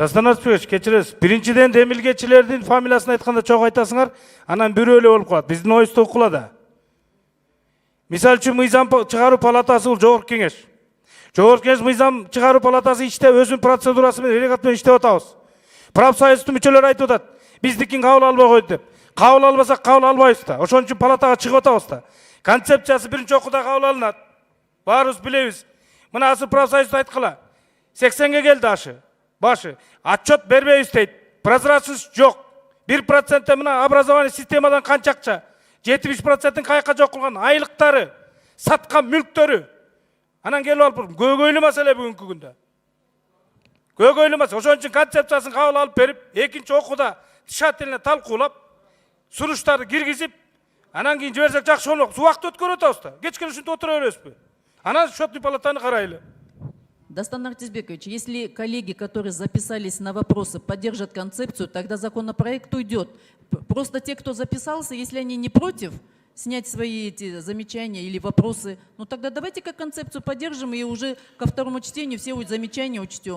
Дастан Арыспекович, кечиресиз. Биринчиден демилгечилердин фамилиясын айтканда чогуу айтасыңар, анан бирөө эле болуп калат. Биздин ойбузду окула да. Мисал үчүн мыйзам чыгаруу палатасы бул жогорку кеңеш. Жогорку кеңеш мыйзам чыгаруу палатасы ичте өзүнүн процедурасы менен регламент менен иштеп атабыз. Профсоюздун мүчөлөрү айтып атат. Биздикин кабыл албай койду деп. Кабыл албасак кабыл албайбыз да. Ошон үчүн палатага чыгып атабыз да. Концепциясы биринчи окууда кабыл алынат. Баарыбыз билебиз. Мына азыр профсоюз айткыла. 80ге келди башы. Отчет бербейбиз дейт. Прозрачность жок. 1% мына образование системадан канча акча? 70%-ын каяка жок кылган айлыктары, саткан мүлктөрү. Анан келип алып көйгөйлүү маселе бүгүнкү күндө. Көйгөйлүү маселе. Ошон үчүн концепциясын кабыл алып берип, экинчи окууда тышательно талкуулап, сунуштарды киргизип, анан кийин жиберсек жакшы болмок. Убакыт өткөрүп атабыз да. Кечке ушинтип отура беребизби? Анан счетный палатаны карайлы. Дастан Артизбекович, если коллеги, которые записались на вопросы, поддержат концепцию, тогда законопроект уйдет. Просто те, кто записался, если они не против снять свои эти замечания или вопросы, ну тогда давайте как концепцию поддержим и уже ко второму чтению все замечания учтем.